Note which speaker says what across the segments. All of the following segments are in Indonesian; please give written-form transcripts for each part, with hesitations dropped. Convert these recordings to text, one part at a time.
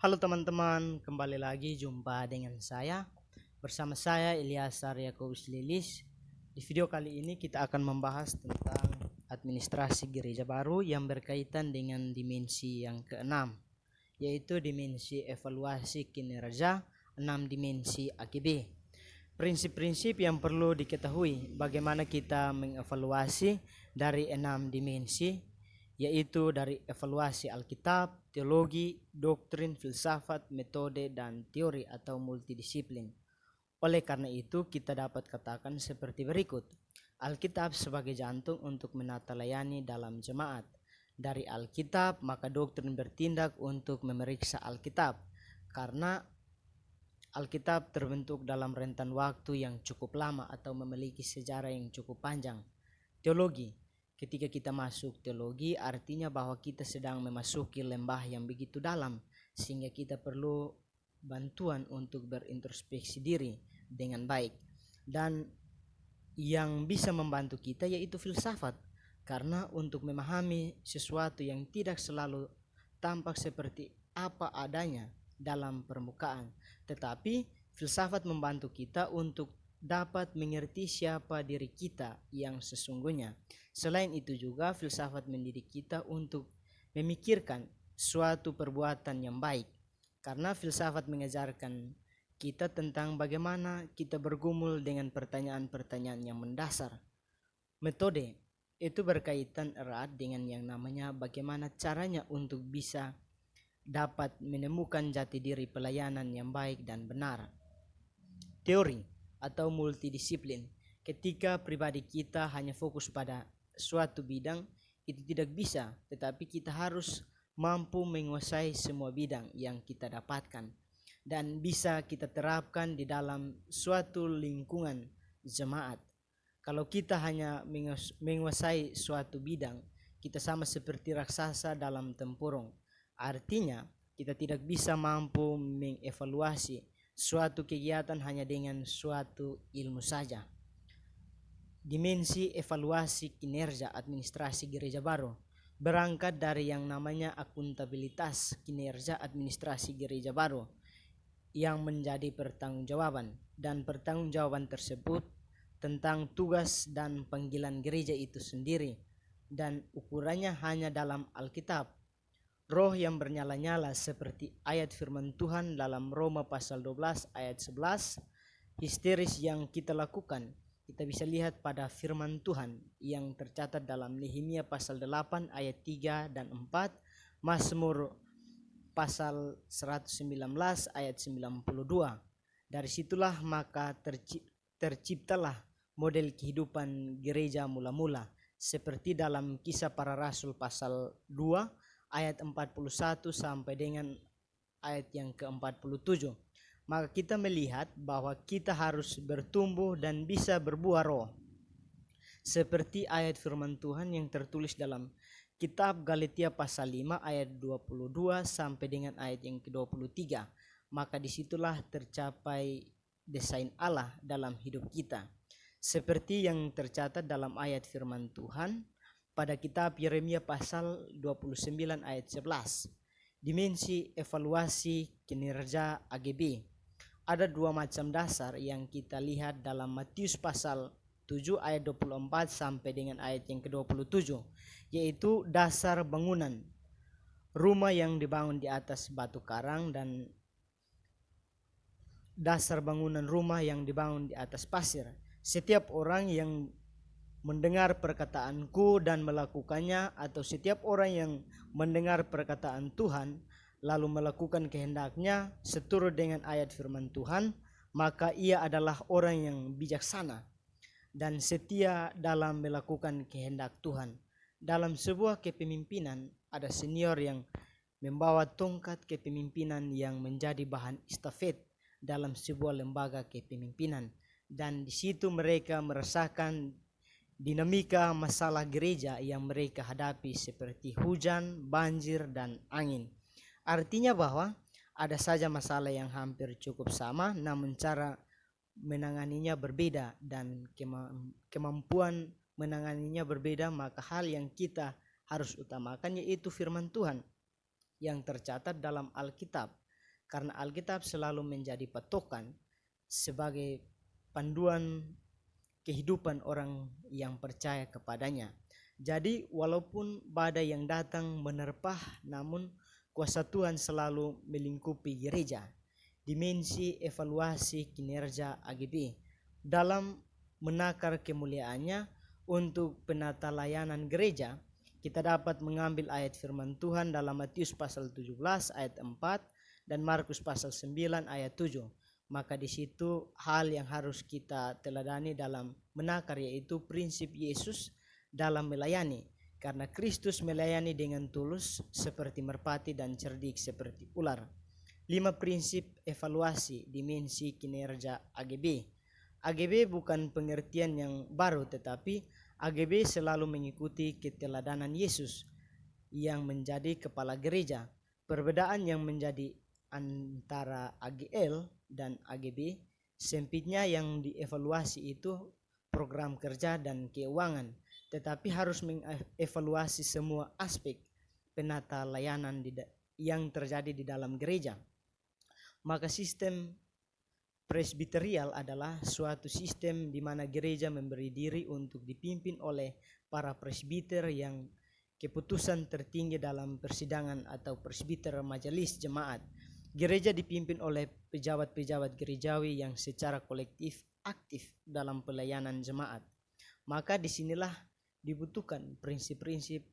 Speaker 1: Halo teman-teman, kembali lagi jumpa dengan saya. Bersama saya Ilyasar Yakobus Lilis. Di video kali ini kita akan membahas tentang administrasi gereja baru yang berkaitan dengan dimensi yang keenam, yaitu dimensi evaluasi kinerja 6 dimensi AKB. Prinsip-prinsip yang perlu diketahui bagaimana kita mengevaluasi dari 6 dimensi, yaitu dari evaluasi Alkitab, teologi, doktrin, filsafat, metode, dan teori atau multidisiplin. Oleh karena itu, kita dapat katakan seperti berikut. Alkitab sebagai jantung untuk menata layani dalam jemaat. Dari Alkitab, maka doktrin bertindak untuk memeriksa Alkitab, karena Alkitab terbentuk dalam rentan waktu yang cukup lama atau memiliki sejarah yang cukup panjang. Teologi. Ketika kita masuk teologi, artinya bahwa kita sedang memasuki lembah yang begitu dalam, sehingga kita perlu bantuan untuk berintrospeksi diri dengan baik. Dan yang bisa membantu kita yaitu filsafat, karena untuk memahami sesuatu yang tidak selalu tampak seperti apa adanya dalam permukaan, tetapi filsafat membantu kita untuk dapat mengerti siapa diri kita yang sesungguhnya. Selain itu juga filsafat mendidik kita untuk memikirkan suatu perbuatan yang baik, karena filsafat mengajarkan kita tentang bagaimana kita bergumul dengan pertanyaan-pertanyaan yang mendasar. Metode itu berkaitan erat dengan yang namanya bagaimana caranya untuk bisa dapat menemukan jati diri pelayanan yang baik dan benar. Teori atau multidisiplin. Ketika pribadi kita hanya fokus pada suatu bidang, itu tidak bisa, tetapi kita harus mampu menguasai semua bidang yang kita dapatkan dan bisa kita terapkan di dalam suatu lingkungan jemaat. Kalau kita hanya menguasai suatu bidang, kita sama seperti raksasa dalam tempurung. Artinya, kita tidak bisa mampu mengevaluasi suatu kegiatan hanya dengan suatu ilmu saja. Dimensi evaluasi kinerja administrasi gereja baru berangkat dari yang namanya akuntabilitas kinerja administrasi gereja baru yang menjadi pertanggungjawaban, dan pertanggungjawaban tersebut tentang tugas dan panggilan gereja itu sendiri, dan ukurannya hanya dalam Alkitab. Roh yang bernyala-nyala seperti ayat firman Tuhan dalam Roma pasal 12 ayat 11. Histeris yang kita lakukan, kita bisa lihat pada firman Tuhan yang tercatat dalam Nehemia pasal 8 ayat 3 dan 4, Mazmur pasal 119 ayat 92. Dari situlah maka terciptalah model kehidupan gereja mula-mula, seperti dalam Kisah Para Rasul pasal 2 ayat 41 sampai dengan ayat yang ke-47. Maka kita melihat bahwa kita harus bertumbuh dan bisa berbuah roh, seperti ayat firman Tuhan yang tertulis dalam kitab Galatia pasal 5 ayat 22 sampai dengan ayat yang ke-23. Maka disitulah tercapai desain Allah dalam hidup kita, seperti yang tercatat dalam ayat firman Tuhan pada kitab Yeremia pasal 29 ayat 11. Dimensi evaluasi kinerja AGB. Ada dua macam dasar yang kita lihat dalam Matius pasal 7 ayat 24 sampai dengan ayat yang ke-27, yaitu dasar bangunan rumah yang dibangun di atas batu karang dan dasar bangunan rumah yang dibangun di atas pasir. Setiap orang yang mendengar perkataanku dan melakukannya, atau setiap orang yang mendengar perkataan Tuhan lalu melakukan kehendaknya seturut dengan ayat firman Tuhan, maka ia adalah orang yang bijaksana dan setia dalam melakukan kehendak Tuhan. Dalam sebuah kepemimpinan ada senior yang membawa tongkat kepemimpinan yang menjadi bahan estafet dalam sebuah lembaga kepemimpinan, dan di situ mereka merasakan dinamika masalah gereja yang mereka hadapi seperti hujan, banjir, dan angin. Artinya bahwa ada saja masalah yang hampir cukup sama, namun cara menanganinya berbeda dan kemampuan menanganinya berbeda. Maka hal yang kita harus utamakan yaitu firman Tuhan yang tercatat dalam Alkitab. karena Alkitab selalu menjadi patokan sebagai panduan kehidupan orang yang percaya kepadanya. Jadi walaupun badai yang datang menerpa, namun kuasa Tuhan selalu melingkupi gereja. Dimensi evaluasi kinerja AGB dalam menakar kemuliaannya untuk penata layanan gereja, kita dapat mengambil ayat firman Tuhan dalam Matius pasal 17 ayat 4 dan Markus pasal 9 ayat 7. Maka di situ hal yang harus kita teladani dalam menakar yaitu prinsip Yesus dalam melayani. Karena Kristus melayani dengan tulus seperti merpati dan cerdik seperti ular. 5 prinsip evaluasi dimensi kinerja AGB. AGB bukan pengertian yang baru, tetapi AGB selalu mengikuti keteladanan Yesus yang menjadi kepala gereja. Perbedaan yang menjadi antara AGL dan AGB sempitnya yang dievaluasi itu program kerja dan keuangan, tetapi harus mengevaluasi semua aspek penata layanan yang terjadi di dalam gereja. Maka sistem presbiterial adalah suatu sistem di mana gereja memberi diri untuk dipimpin oleh para presbiter yang keputusan tertinggi dalam persidangan atau presbiter majelis jemaat. Gereja dipimpin oleh pejabat-pejabat gerejawi yang secara kolektif aktif dalam pelayanan jemaat. Maka disinilah dibutuhkan prinsip-prinsip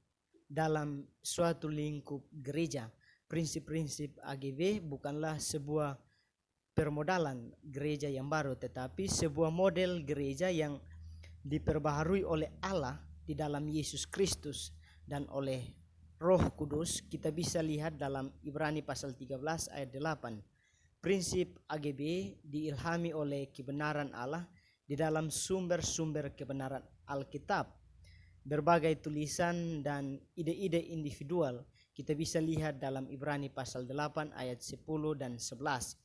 Speaker 1: dalam suatu lingkup gereja. Prinsip-prinsip AGB bukanlah sebuah permodalan gereja yang baru, tetapi sebuah model gereja yang diperbaharui oleh Allah di dalam Yesus Kristus dan oleh Roh Kudus. Kita bisa lihat dalam Ibrani pasal 13 ayat 8. Prinsip AGB diilhami oleh kebenaran Allah di dalam sumber-sumber kebenaran Alkitab. Berbagai tulisan dan ide-ide individual kita bisa lihat dalam Ibrani pasal 8 ayat 10 dan 11.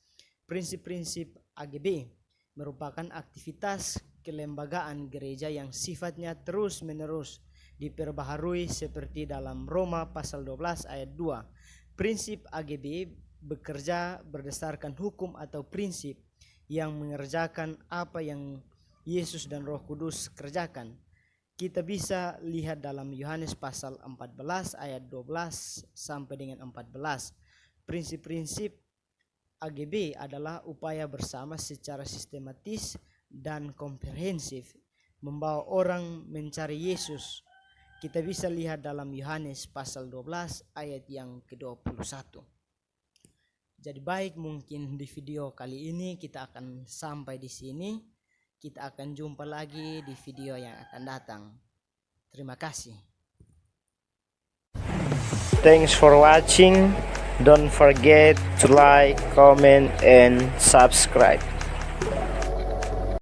Speaker 1: Prinsip-prinsip AGB merupakan aktivitas kelembagaan gereja yang sifatnya terus-menerus diperbaharui seperti dalam Roma pasal 12 ayat 2. Prinsip AGB bekerja berdasarkan hukum atau prinsip yang mengerjakan apa yang Yesus dan Roh Kudus kerjakan. Kita bisa lihat dalam Yohanes pasal 14 ayat 12 sampai dengan 14. Prinsip-prinsip AGB adalah upaya bersama secara sistematis dan komprehensif membawa orang mencari Yesus. Kita bisa lihat dalam Yohanes pasal 12 ayat yang ke-21. Jadi baik, mungkin di video kali ini kita akan sampai di sini. Kita akan jumpa lagi di video yang akan datang. Terima kasih.
Speaker 2: Thanks for watching. Don't forget to like, comment, and subscribe.